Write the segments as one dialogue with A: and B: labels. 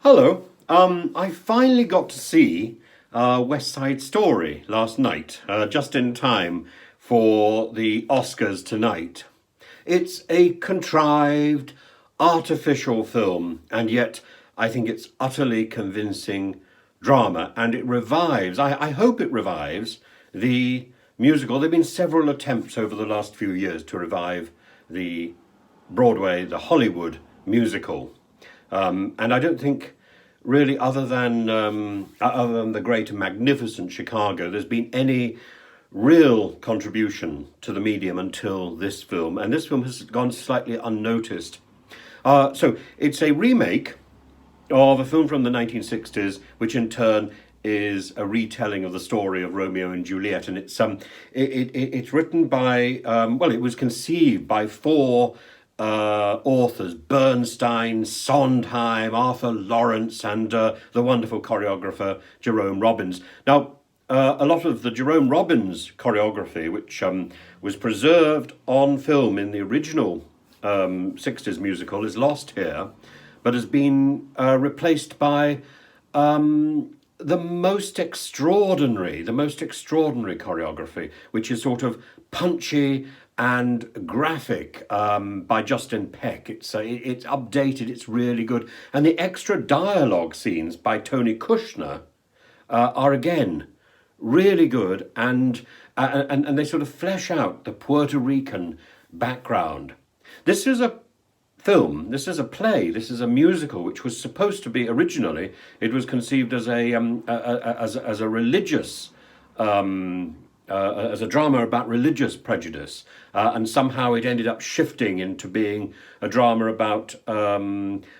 A: Hello. I finally got to see West Side Story last night, just in time for the Oscars tonight. It's a contrived, artificial film, and yet I think it's utterly convincing drama, and it revives, I hope it revives, the musical. There have been several attempts over the last few years to revive the the Hollywood musical. And I don't think really other than the great and magnificent Chicago, there's been any real contribution to the medium until this film. And this film has gone slightly unnoticed. So it's a remake of a film from the 1960s, which in turn is a retelling of the story of Romeo and Juliet, and it's written by it was conceived by four authors: Bernstein, Sondheim, Arthur Lawrence, and the wonderful choreographer Jerome Robbins. Now, a lot of the Jerome Robbins choreography, which was preserved on film in the original 60s musical, is lost here, but has been replaced by the most extraordinary choreography, which is sort of punchy and graphic, by Justin Peck. It's updated. It's really good, and the extra dialogue scenes by Tony Kushner are again really good, and they sort of flesh out the Puerto Rican background. This is a film, this is a play, this is a musical, which was supposed to be originally, it was conceived as a religious, as a drama about religious prejudice, and somehow it ended up shifting into being a drama about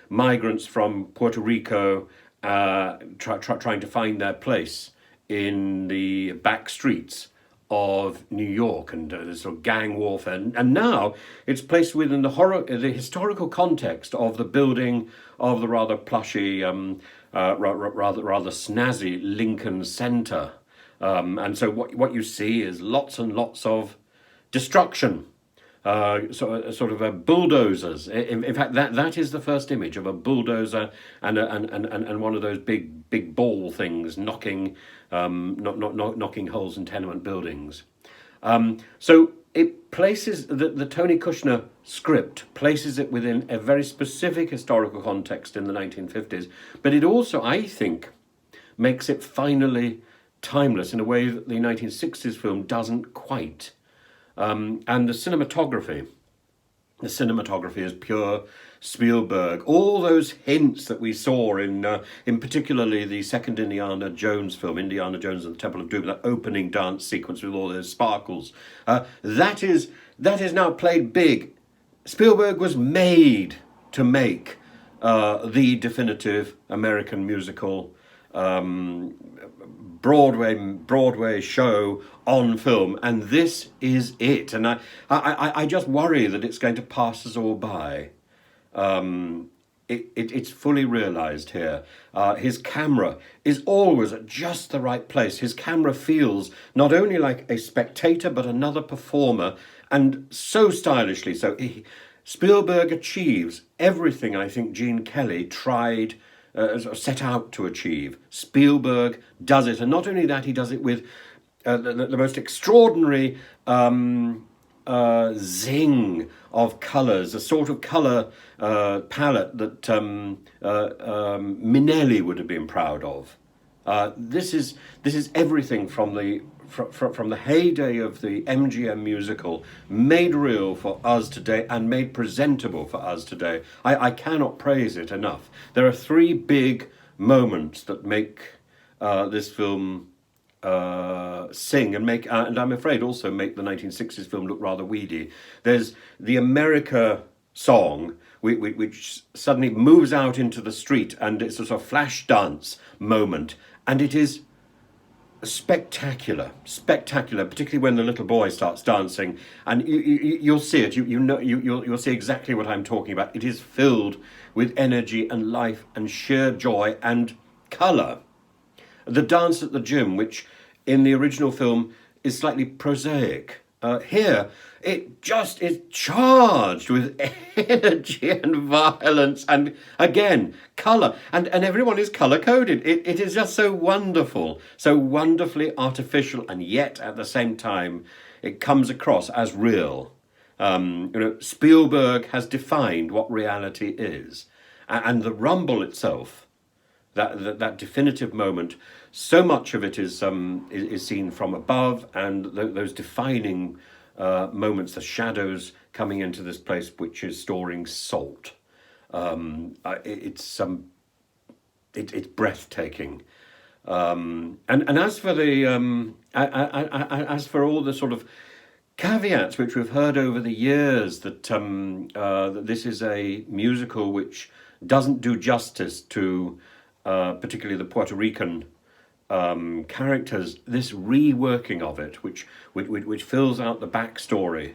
A: migrants from Puerto Rico trying to find their place in the back streets of New York, and the sort of gang warfare, and now it's placed within the historical context of the building of the rather plushy, rather snazzy Lincoln Center, and so what you see is lots and lots of destruction. Sort of bulldozers. In fact, that is the first image of a bulldozer and one of those big ball things knocking holes in tenement buildings. So it places the Tony Kushner script places it within a very specific historical context in the 1950s, but it also, I think, makes it finally timeless in a way that the 1960s film doesn't quite. And the cinematography is pure Spielberg. All those hints that we saw in particularly the second Indiana Jones film, Indiana Jones and the Temple of Doom, that opening dance sequence with all those sparkles, that is now played big. Spielberg was made to make the definitive American musical Broadway show on film, and this is it. And I just worry that it's going to pass us all by. It's fully realized here. His camera is always at just the right place. His camera feels not only like a spectator but another performer, and so stylishly. So Spielberg achieves everything I think Gene Kelly tried, set out to achieve. Spielberg does it, and not only that, he does it with the most extraordinary zing of colours, a sort of colour palette that Minelli would have been proud of. This is everything from the heyday of the MGM musical, made real for us today and made presentable for us today. I cannot praise it enough. There are three big moments that make this film sing and I'm afraid also make the 1960s film look rather weedy. There's the America song, which suddenly moves out into the street, and it's a sort of flash dance moment, and it is spectacular, particularly when the little boy starts dancing, and you'll see it. You'll see exactly what I'm talking about. It is filled with energy and life and sheer joy and colour. The dance at the gym, which in the original film is slightly prosaic, Here, it just is charged with energy and violence and, again, colour. And everyone is colour-coded. It is just so wonderful, so wonderfully artificial, and yet, at the same time, it comes across as real. Spielberg has defined what reality is. And the rumble itself, that definitive moment, so much of it is seen from above, and those defining moments, the shadows coming into this place, which is storing salt. It's breathtaking. And as for the as for all the sort of caveats which we've heard over the years, that that this is a musical which doesn't do justice to particularly the Puerto Rican characters, this reworking of it, which fills out the backstory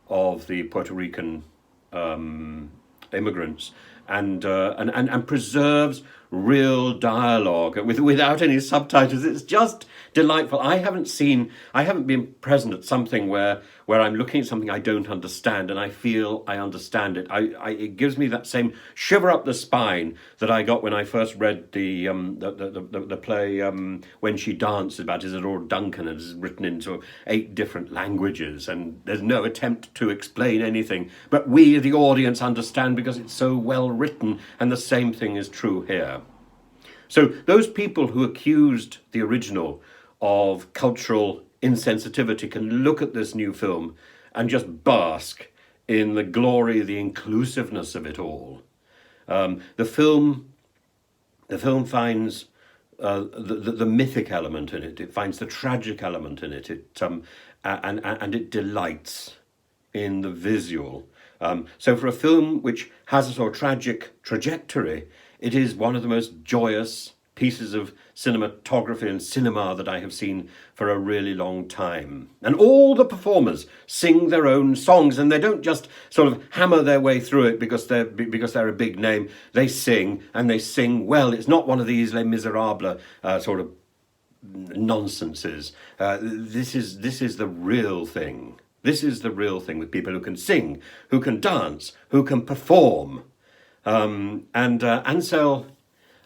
A: of the Puerto Rican immigrants, and preserves real dialogue without any subtitles. It's just delightful. I haven't been present at something where I'm looking at something I don't understand and I feel I understand it. It gives me that same shiver up the spine that I got when I first read the play When She Dances, about Isadora Duncan, and it's written into 8 different languages, and there's no attempt to explain anything, but we, the audience, understand because it's so well written, and the same thing is true here. So those people who accused the original of cultural insensitivity can look at this new film and just bask in the glory, the inclusiveness of it all. The film finds the mythic element in it. It finds the tragic element in it. And it delights in the visual. So for a film which has a sort of tragic trajectory, it is one of the most joyous pieces of cinematography and cinema that I have seen for a really long time. And all the performers sing their own songs, and they don't just sort of hammer their way through it because they're a big name. They sing, and they sing well. It's not one of these Les Miserables sort of nonsenses. This is the real thing. This is the real thing, with people who can sing, who can dance, who can perform. And Ansel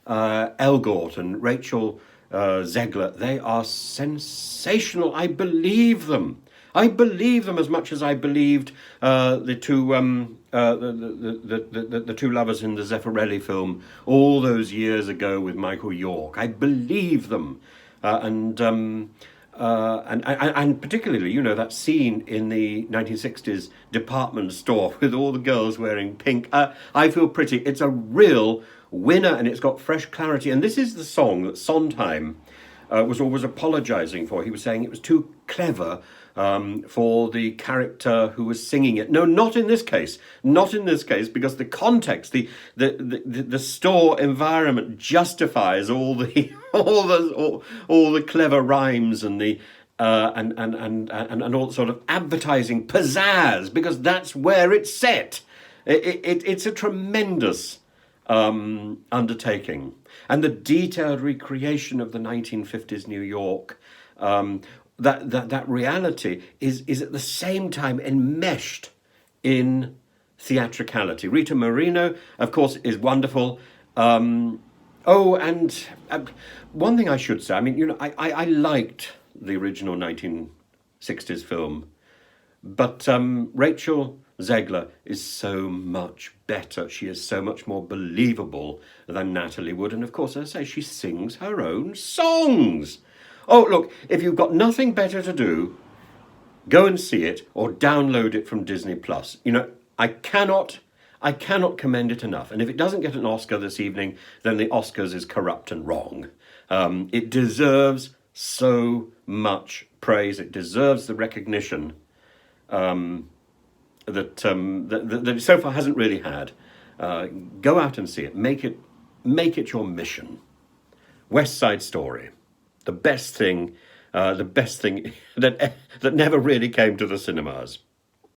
A: Elgort and Rachel Zegler, they are sensational. I believe them. I believe them as much as I believed the two lovers in the Zeffirelli film all those years ago with Michael York. I believe them, and particularly, you know, that scene in the 1960s department store with all the girls wearing pink. I Feel Pretty. It's a real winner, and it's got fresh clarity. And this is the song that Sondheim was always apologising for. He was saying it was too clever for the character who was singing it. No, not in this case. Not in this case, because the context, the store environment justifies all the all the clever rhymes and the and all sort of advertising pizzazz, because that's where it's set. It's a tremendous undertaking, and the detailed recreation of the 1950s New York. That reality is at the same time enmeshed in theatricality. Rita Moreno, of course, is wonderful. And one thing I should say, I mean, you know, I liked the original 1960s film, but Rachel Zegler is so much better. She is so much more believable than Natalie Wood. And of course, as I say, she sings her own songs. Oh, look, if you've got nothing better to do, go and see it or download it from Disney+. You know, I cannot commend it enough. And if it doesn't get an Oscar this evening, then the Oscars is corrupt and wrong. It deserves so much praise. It deserves the recognition that it so far hasn't really had. Go out and see it. Make it your mission. West Side Story. The best thing that never really came to the cinemas.